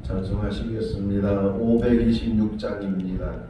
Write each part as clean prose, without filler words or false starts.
찬송하시겠습니다. 526장입니다.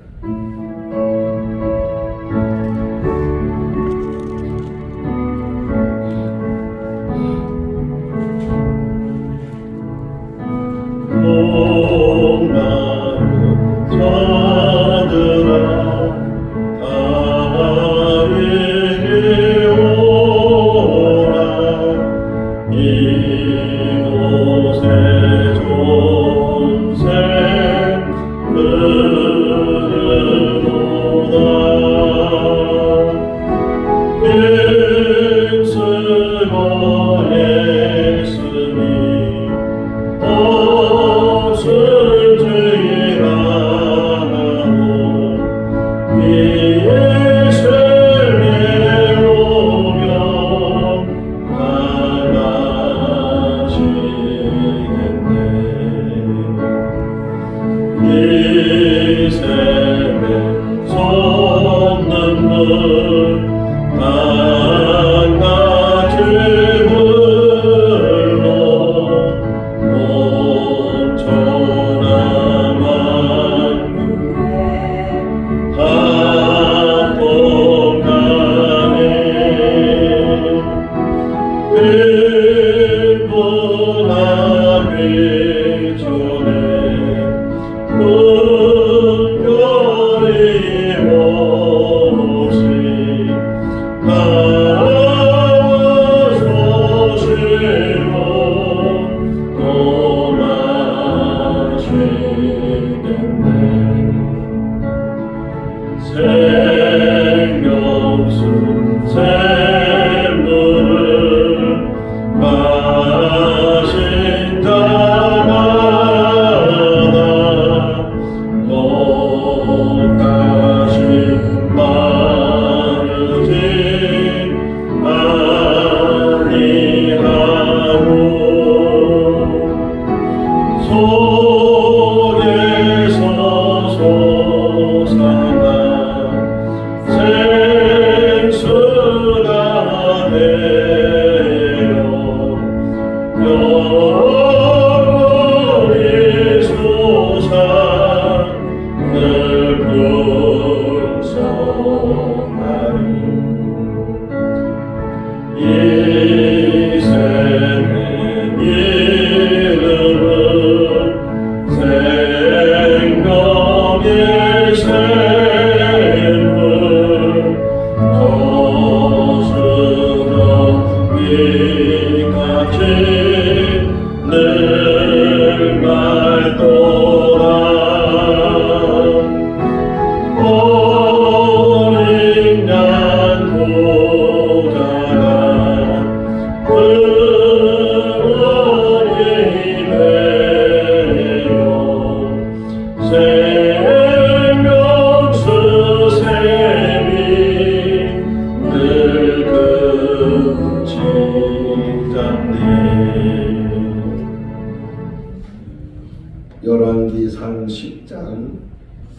열왕기상 10장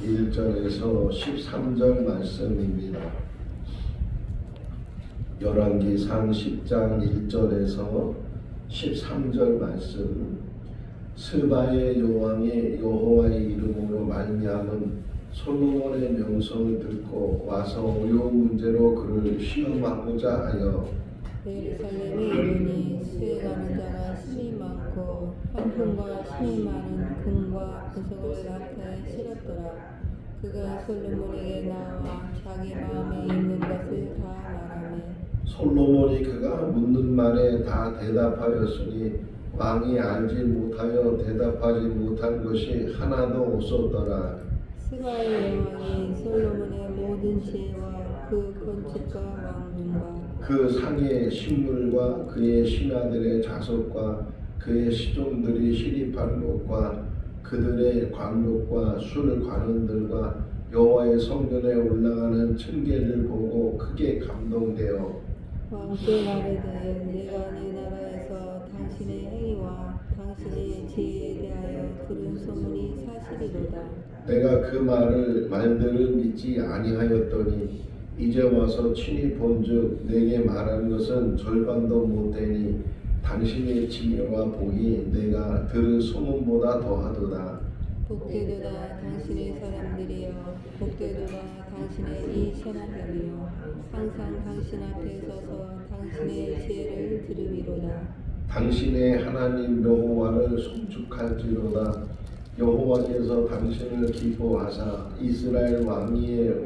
1절에서 13절 말씀입니다. 열왕기상 10장 1절에서 13절 말씀. 스바의 여왕이 여호와의 이름으로 말미암은 솔로몬의 명성을 듣고 와서 어려운 문제로 그를 시험하고자 하여 예루살렘에 이르니 수행하는 자가 심히 많고 한풍과 심히 많은 금과 보석을 나타에 실었더라. 그가 솔로몬에게 나와 자기 마음에 있는 것을 다 말하매 솔로몬이 그가 묻는 말에 다 대답하였으니 왕이 알지 못하여 대답하지 못한 것이 하나도 없었더라. 스바의 여왕이 솔로몬의 모든 지혜와 그 건축과 왕궁과 그 상의 식물과 그의 신하들의 자석과 그의 시종들이 시립한 곳과 그들의 관록과 술 관원들과 여호와의 성전에 올라가는 층계를 보고 크게 감동되어 왕께 말하되 내가 내 나라에서 당신의 행위와 당신의 지혜에 대하여 들은 소문이 사실이로다. 내가 그 말들을 믿지 아니하였더니 이제 와서 친히 본즉 내게 말한 것은 절반도 못되니 당신의 지혜와 복이 내가 들은 소문보다 더하도다. 복되도다 당신의 사람들이여, 복되도다 당신의 이 선하들이여, 항상 당신 앞에 서서 당신의 지혜를 들으리로다. 당신의 하나님 여호와를 송축할지로다. 여호와께서 당신을 기뻐하사 이스라엘 왕위에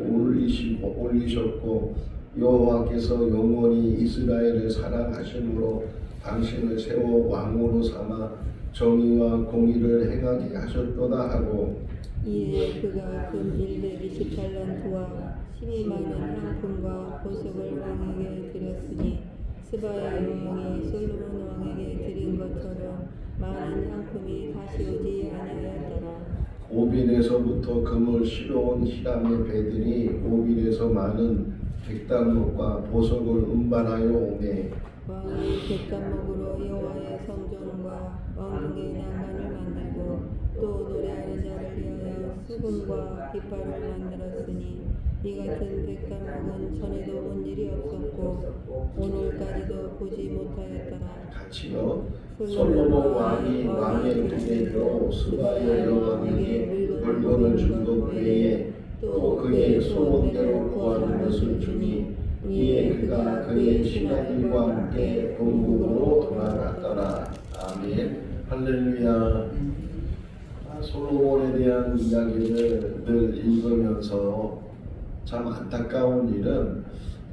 올리셨고 여호와께서 영원히 이스라엘을 사랑하심으로 당신을 세워 왕으로 삼아 정의와 공의를 행하게 하셨도다 하고, 이에 그가 금 128란트와 12만원 향품과 보석을 왕에게 드렸으니 스바의 왕이 솔로몬 왕에게 드린 것처럼 많은 향품이 다시 오지 아니하였더라. 오빌에서부터 금을 실어온 히람의 배들이 오빌에서 많은 백달목과 보석을 운반하여 오매, 왕이 백간목으로 여호와의 성전과 왕궁의 난간을 만들고 또 노래하는 자를 위하여 수금과 깃발을 만들었으니 이 같은 백간목은 전에도 본 일이 없었고 오늘까지도 보지 못하였더라. 같이요. 솔로몬 왕이 왕의 두개로 스바의 여왕에게 물건을 준 것 외에 또 그의 소원대로 구하는 것을 주니, 이에 그가 그의 신하들과 함께 본국으로 돌아갔더라. 아멘. 할렐루야. 솔로몬에 대한 이야기를 늘 읽으면서 참 안타까운 일은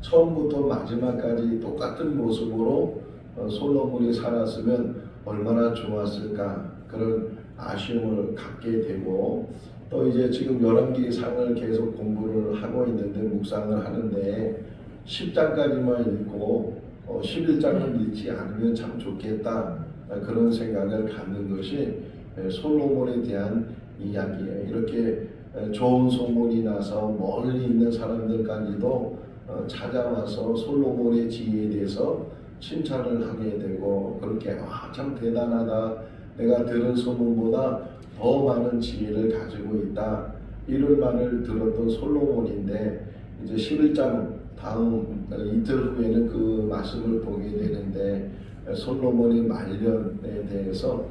처음부터 마지막까지 똑같은 모습으로 솔로몬이 살았으면 얼마나 좋았을까, 그런 아쉬움을 갖게 되고, 또 이제 지금 열왕기상을 계속 공부를 하고 있는데 묵상을 하는데 10장까지만 읽고 11장을 읽지 않으면 참 좋겠다, 그런 생각을 갖는 것이 솔로몬에 대한 이야기예요. 이렇게 좋은 소문이 나서 멀리 있는 사람들까지도 찾아와서 솔로몬의 지혜에 대해서 칭찬을 하게 되고, 그렇게 참 대단하다, 내가 들은 소문보다 더 많은 지혜를 가지고 있다, 이런 말을 들었던 솔로몬인데, 이제 11장 다음 이틀 후에는 그 말씀을 보게 되는데 솔로몬의 말년에 대해서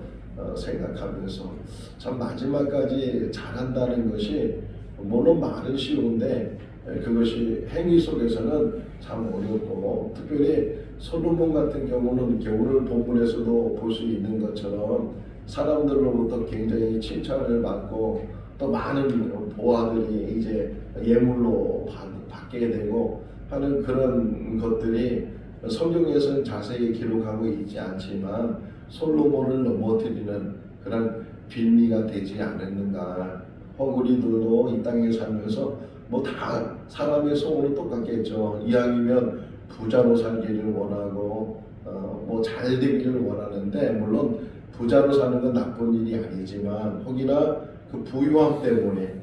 생각하면서 참 마지막까지 잘한다는 것이 물론 말은 쉬운데 그것이 행위 속에서는 참 어렵고, 특별히 솔로몬 같은 경우는 이렇게 오늘 본문에서도 볼 수 있는 것처럼 사람들로부터 굉장히 칭찬을 받고 또 많은 보화들이 이제 예물로 받게 되고 하는 그런 것들이 성경에서는 자세히 기록하고 있지 않지만 솔로몬을 넘어뜨리는 그런 빌미가 되지 않았는가. 우리들도 이 땅에 살면서 뭐 다 사람의 소원은 똑같겠죠. 이왕이면 부자로 살기를 원하고 뭐 잘 되기를 원하는데, 물론 부자로 사는 건 나쁜 일이 아니지만 혹이나 그 부유함 때문에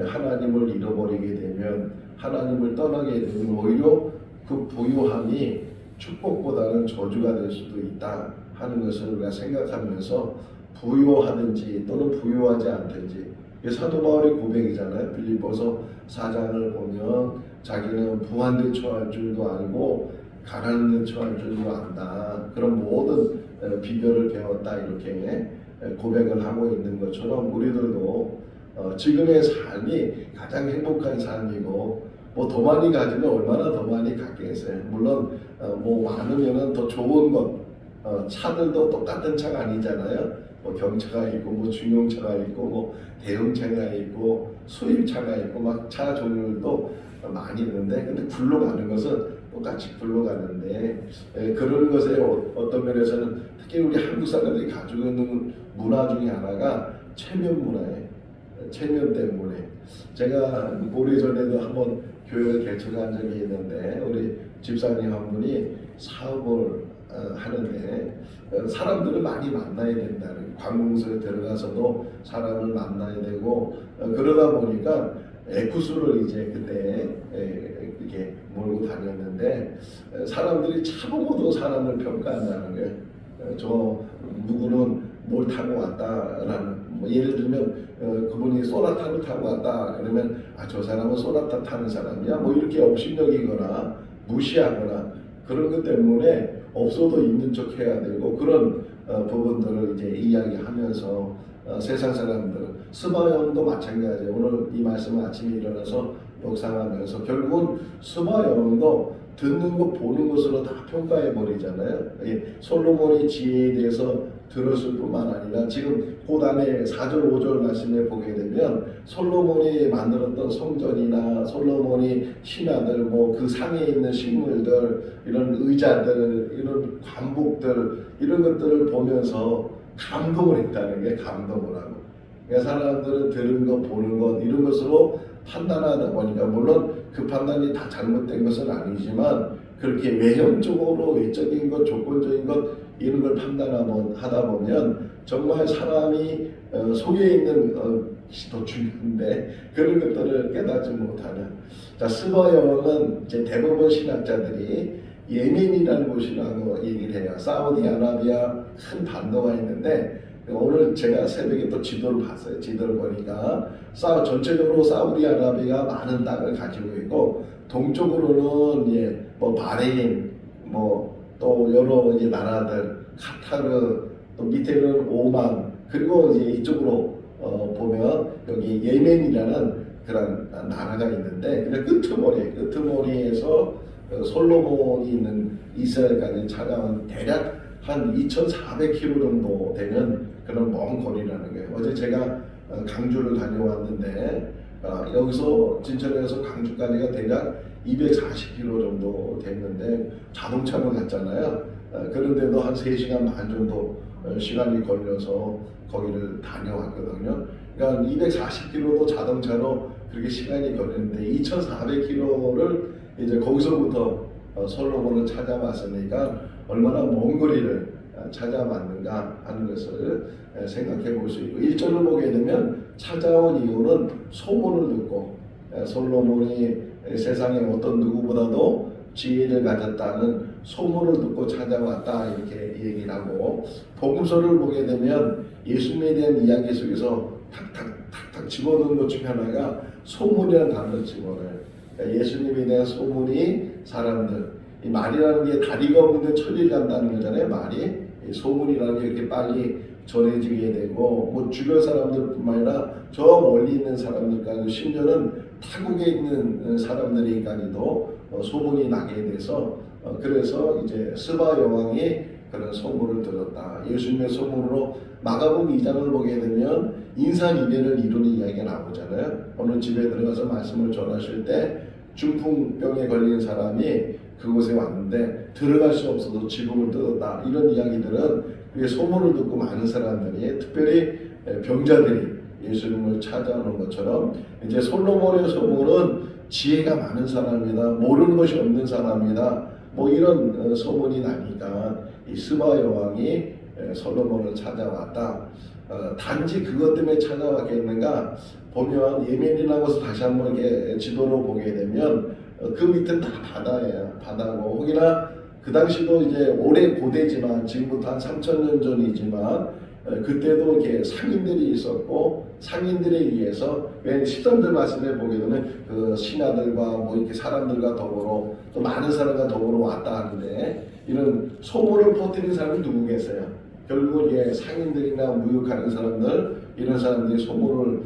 하나님을 잃어버리게 되면, 하나님을 떠나게 되면 오히려 그 부유함이 축복보다는 저주가 될 수도 있다 하는 것을 우리가 생각하면서 부유하든지 또는 부유하지 않든지, 사도 바울의 고백이잖아요. 빌립보서 4장을 보면 자기는 부한 데 처할 줄도 알고 가난한 데 처할 줄도 안다, 그런 모든 비결을 배웠다, 이렇게 고백을 하고 있는 것처럼 우리들도 지금의 삶이 가장 행복한 삶이고, 뭐 더 많이 가지면 얼마나 더 많이 갖겠어요. 물론 뭐 많으면은 더 좋은 것, 차들도 똑같은 차가 아니잖아요. 뭐 경차가 있고 뭐 중형차가 있고 뭐 대형차가 있고 수입차가 있고 막 차 종류도 많이 있는데, 근데 굴러가는 것은 똑같이 굴러가는데, 그런 것에 어떤 면에서는 특히 우리 한국 사람들이 가지고 있는 문화 중에 하나가 체면 문화예요. 체면 때문에. 제가 오래전에도 한번 교회를 개척한 적이 있는데 우리 집사님 한 분이 사업을 하는데 사람들을 많이 만나야 된다는, 관공서에 들어가서도 사람을 만나야 되고 그러다 보니까 에쿠스를 이제 그때 이렇게 몰고 다녔는데 사람들이 차보고도 사람을 평가한다는 거예요. 저 누구는 뭘 타고 왔다라는, 뭐 예를 들면 그분이 소나타를 타고 왔다 그러면 저 사람은 소나타 타는 사람이야, 뭐 이렇게 업신여기거나 무시하거나 그런 것 때문에 없어도 있는 척 해야 되고 그런 부분들을 이제 이야기하면서 세상 사람들 스바요원도 마찬가지예요. 오늘 이 말씀을 아침에 일어나서 묵상하면서 결국은 스바요원도 듣는 것 보는 것으로 다 평가해 버리잖아요. 솔로몬의 지혜에 대해서 들었을 뿐만 아니라 지금 그 안에 4절 5절 말씀에 보게 되면 솔로몬이 만들었던 성전이나 솔로몬이 신하들 뭐 그 상에 있는 식물들 이런 의자들 이런 관복들 이런 것들을 보면서 감동을 했다는 게 감동을 하고 그러니까 사람들은 들은 것 보는 것 이런 것으로 판단하다 보니까 물론 그 판단이 다 잘못된 것은 아니지만 그렇게 외형적으로 외적인 것 조건적인 것 이런 걸 판단하다 보면 정말 사람이 속에 있는 것이 더 중요한데 그런 것들을 깨닫지 못하는 자 스바요는 이제 대부분 신학자들이 예멘이라는 곳이라고 얘기를 해요. 사우디아라비아 큰 반도가 있는데 오늘 제가 새벽에 또 지도를 봤어요. 지도를 보니까 전체적으로 사우디아라비아가 많은 땅을 가지고 있고 동쪽으로는 뭐 바레인 뭐 또 여러 이제 나라들 카타르 또 밑에는 오만 그리고 이제 이쪽으로 보면 여기 예멘이라는 그런 나라가 있는데 그 끄트머리에서 솔로몬이 있는 이스라엘까지 찾아온 대략 한 2,400km 정도 되는 그런 먼 거리라는 거예요. 어제 제가 강주를 다녀왔는데 여기서 진천에서 강주까지가 대략 240km 정도 됐는데 자동차로 갔잖아요. 그런데도 한 3시간 반 정도 시간이 걸려서 거기를 다녀왔거든요. 그러니까 240km도 자동차로 그렇게 시간이 걸리는데 2,400km를 이제 거기서부터 솔로몬을 찾아왔으니까 얼마나 먼 거리를 찾아왔는가 하는 것을 생각해 볼 수 있고 1절을 보게 되면 찾아온 이유는 소문을 듣고 솔로몬이 세상에 어떤 누구보다도 지혜를 가졌다는 소문을 듣고 찾아왔다 이렇게 얘기를 하고 복음서를 보게 되면 예수님에 대한 이야기 속에서 탁탁 집어넣은 것 중에 하나가 소문이라는 단어를 집어넣어요. 그러니까 예수님에 대한 소문이 사람들 이 말이라는 게 다리가 없는데 천리를 간다는 거잖아요. 말이 소문이라는 게 이렇게 빨리 전해지게 되고 뭐 주변 사람들뿐만 아니라 저 멀리 있는 사람들까지 심지어는 타국에 있는 사람들에게까지도 소문이 나게 돼서 그래서 이제 스바 여왕이 그런 소문을 들었다. 예수님의 소문으로 마가복음 2장을 보게 되면 인산이례를 이루는 이야기가 나오잖아요. 어느 집에 들어가서 말씀을 전하실 때 중풍병에 걸린 사람이 그곳에 왔는데 들어갈 수 없어서 지붕을 뜯었다. 이런 이야기들은 소문을 듣고 많은 사람들이 특별히 병자들이 예수님을 찾아오는 것처럼 이제 솔로몬의 소문은 지혜가 많은 사람이다. 모르는 것이 없는 사람이다. 뭐 이런 소문이 나니까 이 스바 여왕이 솔로몬을 찾아왔다. 단지 그것 때문에 찾아왔겠는가 보면 예멘이라는 것을 다시 한번 이렇게 지도로 보게 되면 그 밑은 다 바다예요. 바다고 혹이나 그 당시도 이제 오래 고대지만 지금부터 한 3,000년 전이지만 그때도 이렇게 상인들이 있었고 상인들에 의해서 왜 13절 말씀에 보게 되면 그 신하들과 뭐 이렇게 사람들과 더불어 또 많은 사람과 더불어 왔다 하는데 이런 소문을 퍼뜨린 사람이 누구겠어요? 결국 이게 상인들이나 무역하는 사람들 이런 사람들이 소문을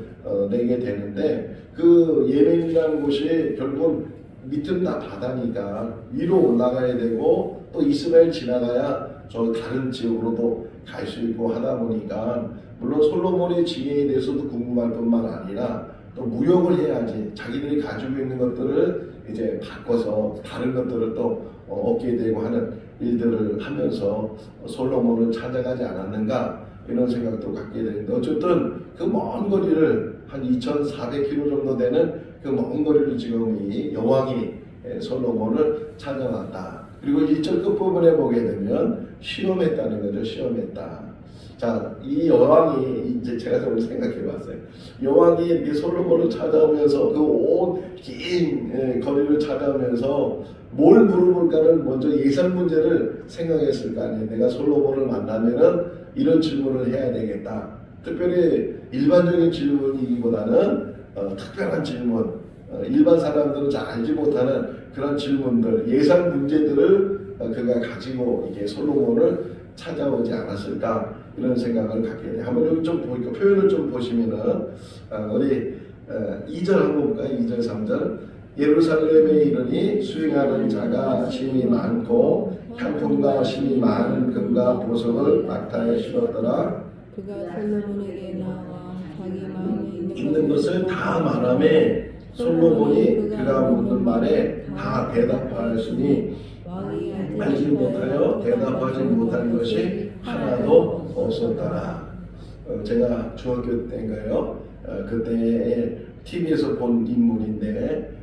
내게 되는데 그 예멘이라는 곳이 결국 밑은 다 바다니까 위로 올라가야 되고 또 이스라엘 지나가야 저 다른 지역으로도 갈 수 있고 하다 보니까 물론 솔로몬의 지혜에 대해서도 궁금할 뿐만 아니라 또 무역을 해야지 자기들이 가지고 있는 것들을 이제 바꿔서 다른 것들을 또 얻게 되고 하는 일들을 하면서 솔로몬을 찾아가지 않았는가 이런 생각도 갖게 되는데 어쨌든 그 먼 거리를 한 2,400km 정도 되는 그 먼 거리를 지금 이 여왕이 솔로몬을 찾아왔다. 그리고 1절 끝부분에 보게 되면 시험했다는 거죠. 시험했다. 자, 이 여왕이 이제 제가 좀 생각해 봤어요. 여왕이 이렇게 솔로몬을 찾아오면서 그 온 긴 거리를 찾아오면서 뭘 물어볼까를 먼저 예상 문제를 생각했을 거 아니에요. 내가 솔로몬을 만나면은 이런 질문을 해야 되겠다. 특별히 일반적인 질문이기보다는 특별한 질문, 일반 사람들은 잘 알지 못하는 그런 질문들, 예상 문제들을 그가 가지고 이게 솔로몬을 찾아오지 않았을까 이런 생각을 갖게 돼요. 한번 여기 좀 보니까 표현을 좀 보시면은 우리 2절 한번 볼까요? 2절 3절 예루살렘에 이르니 수행하는 자가 심히 많고 향품과 심히 많은 금과 보석을 낙타에 실었더라. 그가 솔로몬에게 나와 자기 마음에 있는 것을 다 말하매 솔로몬이 그가 묻는 말에 다 대답하였으니 왕이 알지 못하여 대답하지 못한 것이 하나도 없었더라. 제가 중학교 때인가요? 그때 TV에서 본 인물인데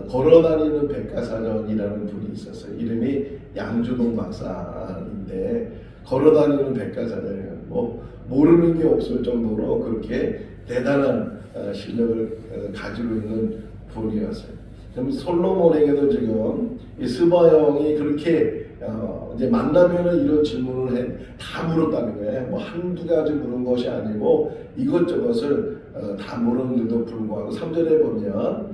걸어다니는 백과사전이라는 분이 있었어요. 이름이 양주동 박사인데 걸어다니는 백과사전이에요. 뭐 모르는 게 없을 정도로 그렇게 대단한 실력을 가지고 있는 분이었어요. 그럼 솔로몬에게도 지금 이 스바 형이 그렇게 이제 만나면은 이런 질문을 다 물었다는 거예요. 뭐 한두 가지 물은 것이 아니고 이것저것을 다 물었는데도 불구하고 3절에 보면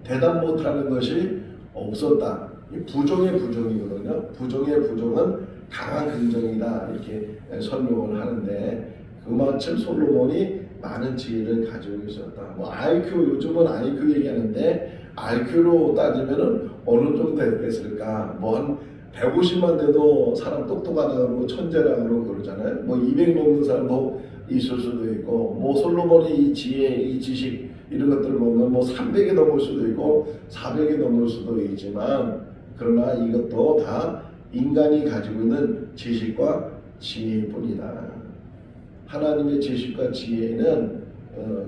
대답 못하는 것이 없었다. 이 부정의 부정이거든요. 부정의 부정은 강한 긍정이다 이렇게 설명을 하는데 그만큼 솔로몬이 많은 지혜를 가지고 있었다. 뭐 IQ 요즘은 IQ 얘기하는데 IQ로 따지면은 어느 정도 됐을까? 뭐 한 150만 돼도 사람 똑똑하다 그러고 천재라 그러고 그러잖아요. 뭐 200 넘는 사람도 있을 수도 있고 뭐 솔로몬의 이 지혜, 이 지식 이런 것들을 보면 뭐 300이 넘을 수도 있고 400이 넘을 수도 있지만 그러나 이것도 다 인간이 가지고 있는 지식과 지혜뿐이다. 하나님의 지식과 지혜는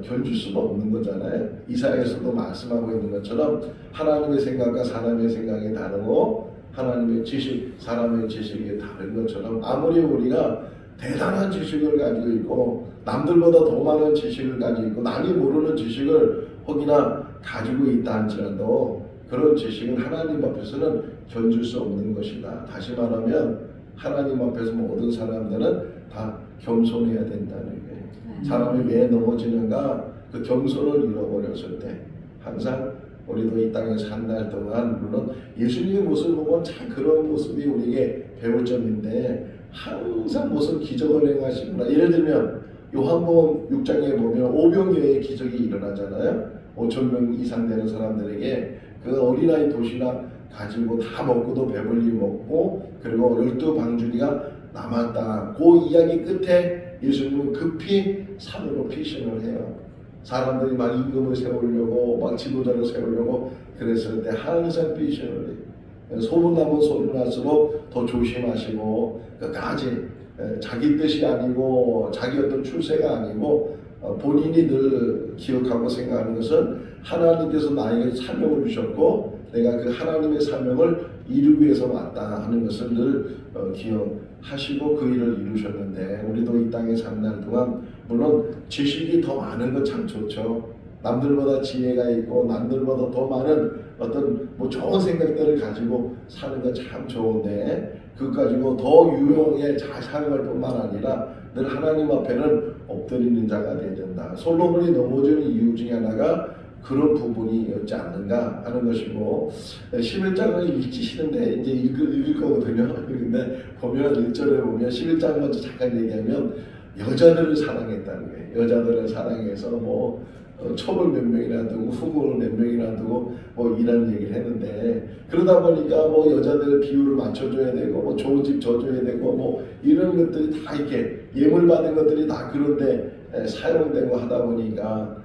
견줄 수가 없는 거잖아요. 이사야에서도 말씀하고 있는 것처럼 하나님의 생각과 사람의 생각이 다르고 하나님의 지식, 사람의 지식이 다른 것처럼 아무리 우리가 대단한 지식을 가지고 있고 남들보다 더 많은 지식을 가지고 있고 남이 모르는 지식을 혹이나 가지고 있다 할지라도 그런 지식은 하나님 앞에서는 견줄 수 없는 것이다. 다시 말하면 하나님 앞에서 모든 사람들은 다 겸손해야 된다는 거예요. 사람이 왜 넘어지는가? 그 겸손을 잃어버렸을 때 항상 우리도 이 땅에서 한 달 동안 물론 예수님의 모습을 보면 참 그런 모습이 우리에게 배울 점인데 항상 무슨 기적을 행하시구나. 예를 들면 요한복음 6장에 보면 오병이어의 기적이 일어나잖아요. 5,000명 이상 되는 사람들에게 그 어린아이 도시락 가지고 다 먹고도 배불리 먹고 그리고 12방주리가 남았다. 그 이야기 끝에 예수님은 급히 산으로 피신을 해요. 사람들이 막 임금을 세우려고 막 지도자를 세우려고 그랬을 때 항상 피신을 해요. 소문나면 소문날수록 더 조심하시고 끝까지 자기 뜻이 아니고 자기 어떤 출세가 아니고 본인이 늘 기억하고 생각하는 것은 하나님께서 나에게 사명을 주셨고 내가 그 하나님의 사명을 이루기 위해서 왔다 하는 것을 늘 기억하시고 그 일을 이루셨는데 우리도 이 땅에 사는 날 동안 물론 지식이 더 많은 건 참 좋죠. 남들보다 지혜가 있고 남들보다 더 많은 어떤 뭐 좋은 생각들을 가지고 사는 건 참 좋은데 그것 가지고 더 유용에 잘 사용할 뿐만 아니라 늘 하나님 앞에는 엎드리는 자가 되어야 된다. 솔로몬이 넘어지는 이유 중에 하나가 그런 부분이었지 않는가 하는 것이고 11장을 읽기 싫은데 이제 읽을 거거든요. 근데 보면 1절에 보면 11장 먼저 잠깐 얘기하면 여자들을 사랑했다는 거예요. 여자들을 사랑해서 뭐 첩을 몇 명이나 두고 후궁을 몇 명이나 두고 뭐 이런 얘기를 했는데 그러다 보니까 뭐 여자들 비율을 맞춰줘야 되고 뭐 좋은 집 줘줘야 되고 뭐 이런 것들이 다 이렇게 예물 받은 것들이 다 그런데 사용되고 하다 보니까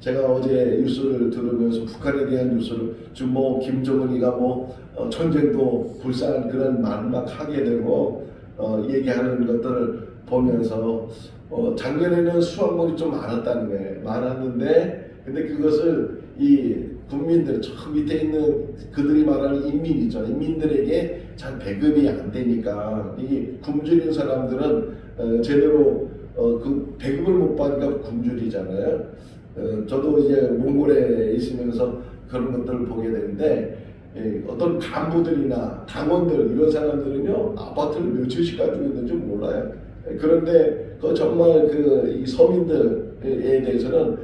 제가 어제 뉴스를 들으면서 북한에 대한 뉴스를 지금 뭐 김정은이가 뭐 전쟁도 불쌍한 그런 말을 막 하게 되고 얘기하는 것들을 보면서 작년에는 수확물이 좀 많았다는 거예요. 많았는데 근데 그것을 이 국민들 저 밑에 있는 그들이 말하는 인민이죠. 인민들에게 잘 배급이 안 되니까 이 굶주린 사람들은 제대로 그 배급을 못 받으니까 굶주리잖아요. 저도 이제 몽골에 있으면서 그런 것들을 보게 되는데 어떤 간부들이나 당원들 이런 사람들은요 아파트를 며칠씩 가지고 있는지 몰라요. 그런데 그 정말 이 서민들에 대해서는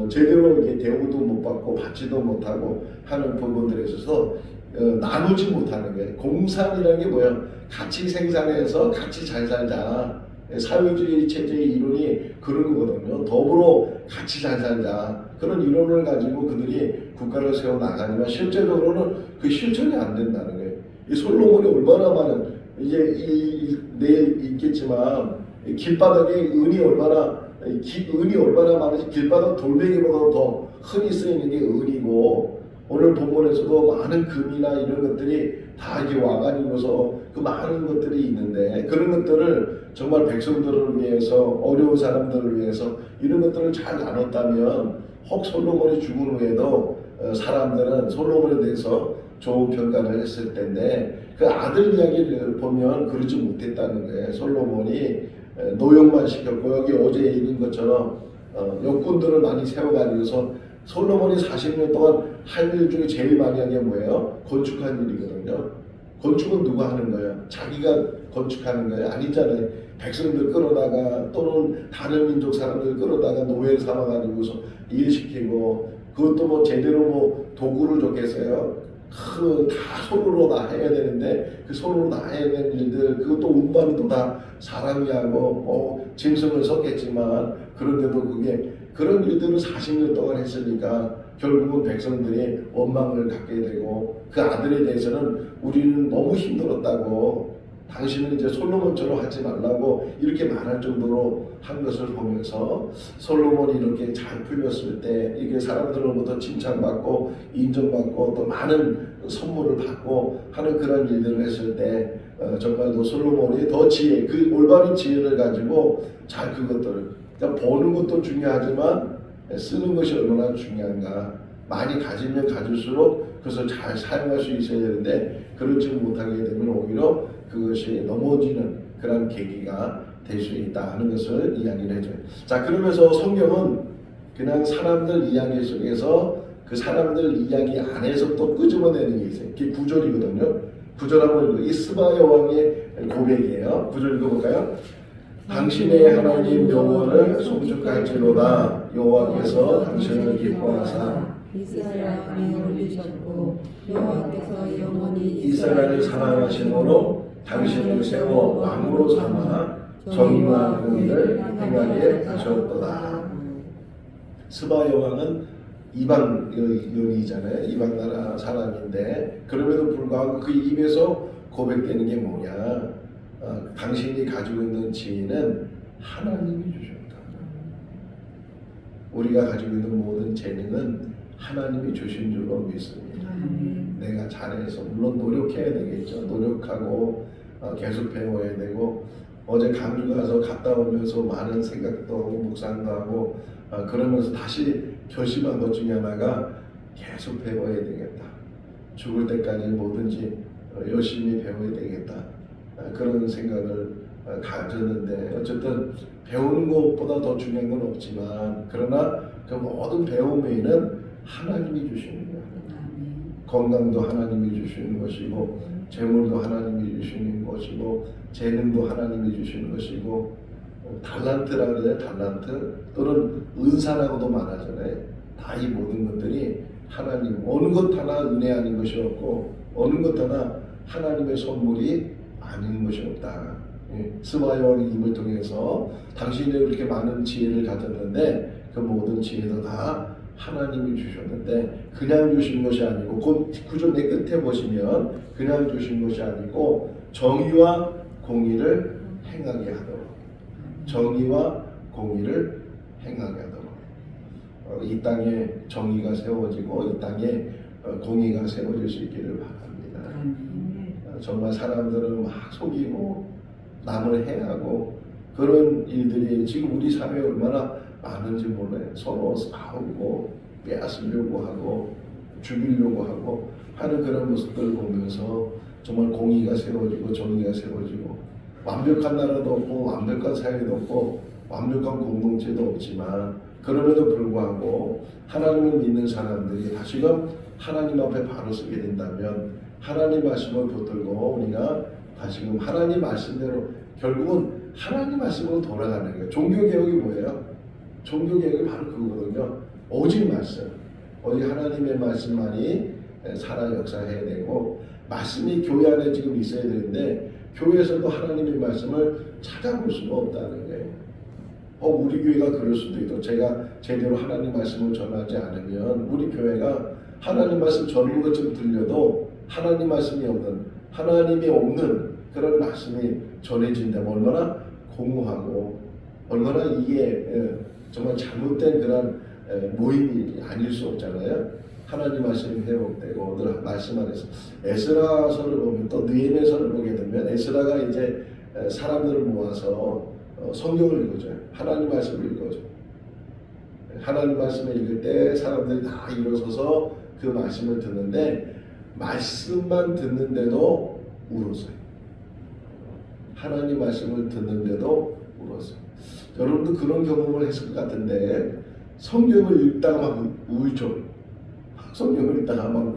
제대로 이렇게 대우도 못 받고 받지도 못하고 하는 부분들에 있어서 나누지 못하는 거예요. 공산이라는 게 뭐예요? 같이 생산해서 같이 잘 살자. 사회주의 체제의 이론이 그런 거거든요. 더불어 같이 잘 살자. 그런 이론을 가지고 그들이 국가를 세워 나가지만 실제적으로는 그 실천이 안 된다는 거예요. 이 솔로몬이 얼마나 많은 이제 내일 있겠지만 길바닥에 은이 얼마나 많은지 길바닥 돌멩이보다 더 흔히 쓰이는 게 은이고 오늘 본문에서도 많은 금이나 이런 것들이 다 이게 와가지고서 그 많은 것들이 있는데 그런 것들을 정말 백성들을 위해서 어려운 사람들을 위해서 이런 것들을 잘 나눴다면 혹 솔로몬이 죽은 후에도 사람들은 솔로몬에 대해서 좋은 평가를 했을 텐데 그 아들 이야기를 보면 그러지 못했다는 거예요. 솔로몬이 노역만 시켰고 여기 어제 읽은 것처럼 역군들을 많이 세워가지고서 솔로몬이 40년 동안 할 일 중에 제일 많이 한 게 뭐예요? 건축한 일이거든요. 건축은 누가 하는 거예요? 자기가 건축하는 거예요? 아니잖아요. 백성들 끌어다가 또는 다른 민족 사람들 끌어다가 노예 삼아가지고서 일시키고 그것도 뭐 제대로 뭐 도구를 줬겠어요? 다 손으로 다 해야 되는데 그 손으로 다 해야 되는 일들 그것도 운반도 다 사람이 하고 뭐 짐승을 섰겠지만 그런데도 그게 그런 일들을 40년 동안 했으니까 결국은 백성들이 원망을 갖게 되고 그 아들에 대해서는 우리는 너무 힘들었다고 당신은 이제 솔로몬처럼 하지 말라고 이렇게 말할 정도로 한 것을 보면서 솔로몬이 이렇게 잘 풀렸을 때 이게 사람들로부터 칭찬받고 인정받고 또 많은 선물을 받고 하는 그런 일들을 했을 때 정말로 솔로몬이 더 지혜 그 올바른 지혜를 가지고 잘 그것들을 그러니까 보는 것도 중요하지만 쓰는 것이 얼마나 중요한가 많이 가지면 가질수록 그것을 잘 사용할 수 있어야 되는데 그렇지 못하게 되면 오히려 그것이 넘어지는 그런 계기가 될 수 있다 하는 것을 이야기를 해줘요. 자 그러면서 성경은 그냥 사람들 이야기 속에서 그 사람들 이야기 안에서 또 끄집어내는 게 있어요. 그게 구절이거든요. 구절 한번 읽어. 이 스바 여왕의 고백이에요. 구절 읽어볼까요? 당신의 하나님 여호와를 송축할지로다. 여호와께서 당신을 기뻐하사 이스라엘 왕이 올리셨고 여호와께서 영원히 이스라엘을 사랑하심으로 당신을 세워 왕으로 삼아 정의와 공의를 행하게 하셨도다. 스바 여왕은 이방 여인이잖아요. 이방 나라 사람인데 그럼에도 불구하고 그 입에서 고백되는 게 뭐냐? 당신이 가지고 있는 지혜는 하나님이 주셨다. 우리가 가지고 있는 모든 재능은 하나님이 주신 줄로 믿습니다. 내가 잘해서 물론 노력해야 되겠죠. 노력하고 계속 배워야 되고 어제 강주 가서 갔다 오면서 많은 생각도 하고 묵상도 하고 그러면서 다시 결심한 것 중에 하나가 계속 배워야 되겠다. 죽을 때까지 뭐든지 열심히 배워야 되겠다. 그런 생각을 가졌는데 어쨌든 배우는 것보다 더 중요한 건 없지만 그러나 그 모든 배움에는 하나님이 주시는 거예요. 건강도 하나님이 주시는 것이고 재물도 하나님이 주시는 것이고 재능도 하나님이 주시는 것이고 달란트라 그래요. 달란트 또는 은사라고도 말하잖아요. 다 이 모든 것들이 하나님 어느 것 하나 은혜 아닌 것이 없고 어느 것 하나 하나님의 선물이 아닌 것이 없다. 스바 여왕의 입을 통해서 당신이 이렇게 많은 지혜를 가졌는데 그 모든 지혜도 다 하나님이 주셨는데 그냥 주신 것이 아니고 구절 내 끝에 보시면 그냥 주신 것이 아니고 정의와 공의를 행하게 하도록 정의와 공의를 행하게 하도록 이 땅에 정의가 세워지고 이 땅에 공의가 세워질 수 있기를 바랍니다. 정말 사람들은 막 속이고 남을 해하고 그런 일들이 지금 우리 사회에 얼마나 많은지 몰라요. 서로 싸우고 빼앗으려고 하고 죽이려고 하고 하는 그런 모습들을 보면서 정말 공의가 세워지고 정의가 세워지고 완벽한 나라도 없고 완벽한 사회도 없고 완벽한 공동체도 없지만 그럼에도 불구하고 하나님을 믿는 사람들이 다시금 하나님 앞에 바로 서게 된다면 하나님 말씀을 붙들고 우리가 다시금 하나님 말씀대로 결국은 하나님 말씀으로 돌아가는 거예요. 종교개혁이 뭐예요? 종교개혁이 바로 그거거든요. 오직 말씀, 오직 하나님의 말씀만이 살아 역사해야 되고, 말씀이 교회 안에 지금 있어야 되는데 교회에서도 하나님의 말씀을 찾아볼 수가 없다는 거예요. 우리 교회가 그럴 수도 있고, 제가 제대로 하나님 말씀을 전하지 않으면 우리 교회가 하나님 말씀 전하는 것처럼 들려도 하나님 말씀이 없는, 하나님이 없는 그런 말씀이 전해진다면 얼마나 공허하고 얼마나 이게 정말 잘못된 그런 모임이 아닐 수 없잖아요. 하나님 말씀이 회복되고 오늘 말씀 안에서 에스라서를 보면, 또 느헤미야서를 보게 되면 에스라가 이제 사람들을 모아서 성경을 읽어줘요. 하나님 말씀을 읽어줘요. 하나님 말씀을 읽을 때 사람들이 다 일어서서 그 말씀을 듣는데, 말씀만 듣는데도 울었어요. 하나님 말씀을 듣는데도 울었어요. 여러분도 그런 경험을 했을 것 같은데, 성경을 읽다가 막 울죠. 성경을 읽다가 막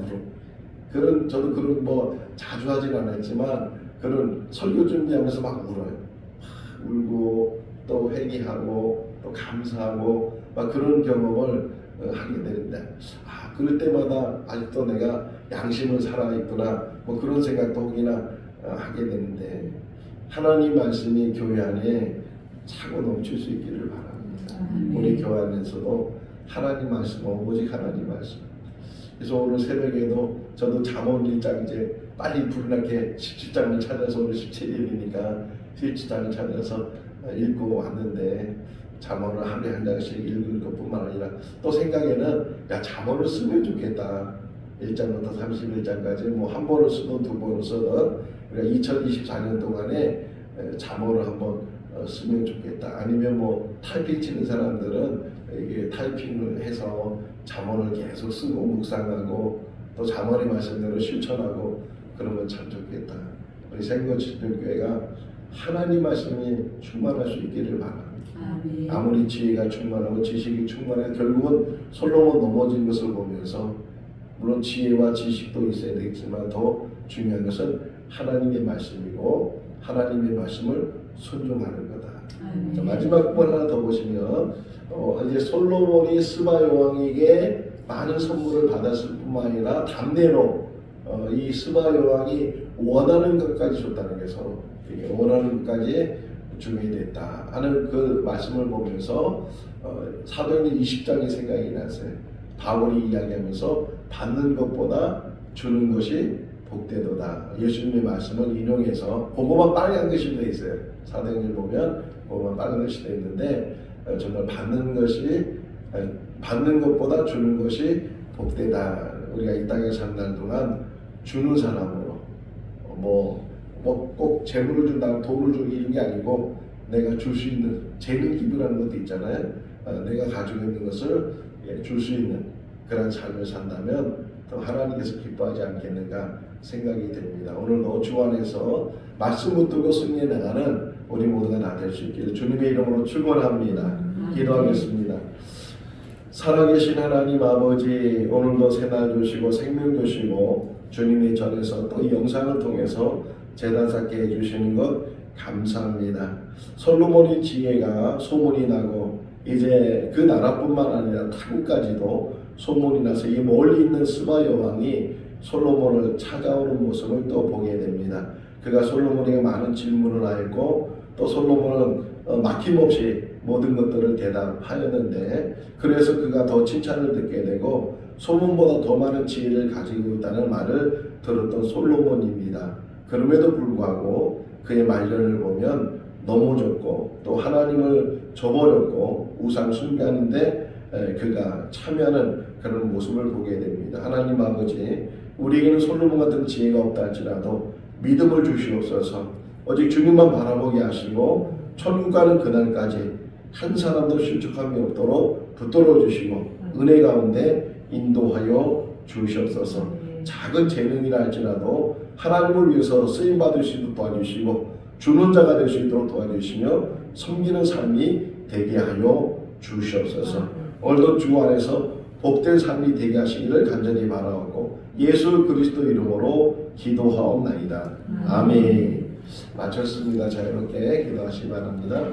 울어. 저도 그런 자주 하진 않았지만 그런 설교 준비하면서 막 울어요. 울고 또 회개하고 또 감사하고 막 그런 경험을 하게 되는데, 그럴 때마다 아직도 내가 양심은 살아있구나 그런 생각도 혹이나 하게 되는데, 하나님 말씀이 교회 안에 차고 넘칠 수 있기를 바랍니다. 우리 교회 안에서도 하나님 말씀, 오직 하나님 말씀. 그래서 오늘 새벽에도 저도 잠언 1장 이제 빨리 불나게 17장을 찾아서, 오늘 17일이니까 17장을 찾아서 읽고 왔는데, 잠언을 하루에 한 장씩 읽을 것뿐만 아니라 또 생각에는 잠언을 쓰면 좋겠다. 1장부터 31장까지 한 번을 쓰든 두 번을 쓰든 우리가 2024년 동안에 잠언을 한번 쓰면 좋겠다. 아니면 타이핑 치는 사람들은 이게 타이핑을 해서 잠언을 계속 쓰고 묵상하고 또 잠언의 말씀대로 실천하고 그러면 참 좋겠다. 우리 생명칠별교회가 하나님 말씀이 충만할 수 있기를 바랍니다. 아무리 지혜가 충만하고 지식이 충만해 결국은 솔로몬 넘어진 것을 보면서, 물론 지혜와 지식도 있어야 되겠지만 더 중요한 것은 하나님의 말씀이고 하나님의 말씀을 순종하는 거다. 자, 마지막 번 하나 더 보시면 이제 솔로몬이 스바 여왕에게 많은 선물을 받았을 뿐만 아니라 담대로 이 스바 여왕이 원하는 것까지 줬다는 게, 서로 원하는 것까지 주게 됐다 하는 그 말씀을 보면서 사도행전 20장이 생각이 났어요. 바울이 이야기하면서 받는 것보다 주는 것이 복되도다. 예수님의 말씀을 인용해서 그거만 빨간 글씨 되어 있어요. 사도행전 보면 그거만 빨간 글씨 되어 있는데, 정말 받는 것보다 주는 것이 복되다. 우리가 이 땅에 산 날 동안 주는 사람으로 꼭 재물을 준다고 돈을 주고 이런 게 아니고, 내가 줄 수 있는 재능 기부라는 것도 있잖아요. 내가 가지고 있는 것을 줄 수 있는 그런 삶을 산다면 또 하나님께서 기뻐하지 않겠는가 생각이 됩니다. 오늘도 주 안에서 말씀 붙들고 승리해 나가는 우리 모두가 다 될 수 있기를 주님의 이름으로 축원합니다. 기도하겠습니다. 살아계신 하나님 아버지, 오늘도 새날 주시고 생명 주시고 주님의 전에서 또 이 영상을 통해서 제단 쌓게 해주시는 것 감사합니다. 솔로몬의 지혜가 소문이 나고 이제 그 나라뿐만 아니라 타국까지도 소문이 나서 이 멀리 있는 스바 여왕이 솔로몬을 찾아오는 모습을 또 보게 됩니다. 그가 솔로몬에게 많은 질문을 하였고 또 솔로몬은 막힘없이 모든 것들을 대답하였는데, 그래서 그가 더 칭찬을 듣게 되고 소문보다 더 많은 지혜를 가지고 있다는 말을 들었던 솔로몬입니다. 그럼에도 불구하고 그의 말년을 보면 넘어졌고 또 하나님을 저버렸고 우상 숭배하는데 그가 참여하는 그런 모습을 보게 됩니다. 하나님 아버지, 우리에게는 솔로몬 같은 지혜가 없다 할지라도 믿음을 주시옵소서. 오직 주님만 바라보게 하시고 천국 가는 그날까지 한 사람도 실족함이 없도록 붙들어 주시고 은혜 가운데 인도하여 주시옵소서. 작은 재능이라 할지라도 하나님을 위해서 쓰임받을 수 있도록 도와주시고 주는 자가 될 수 있도록 도와주시며 섬기는 삶이 되게 하여 주시옵소서. 오늘도 주 안에서 복된 삶이 되게 하시기를 간절히 바라옵고 예수 그리스도 이름으로 기도하옵나이다. 아멘. 마쳤습니다. 자유롭게 기도하시기 바랍니다.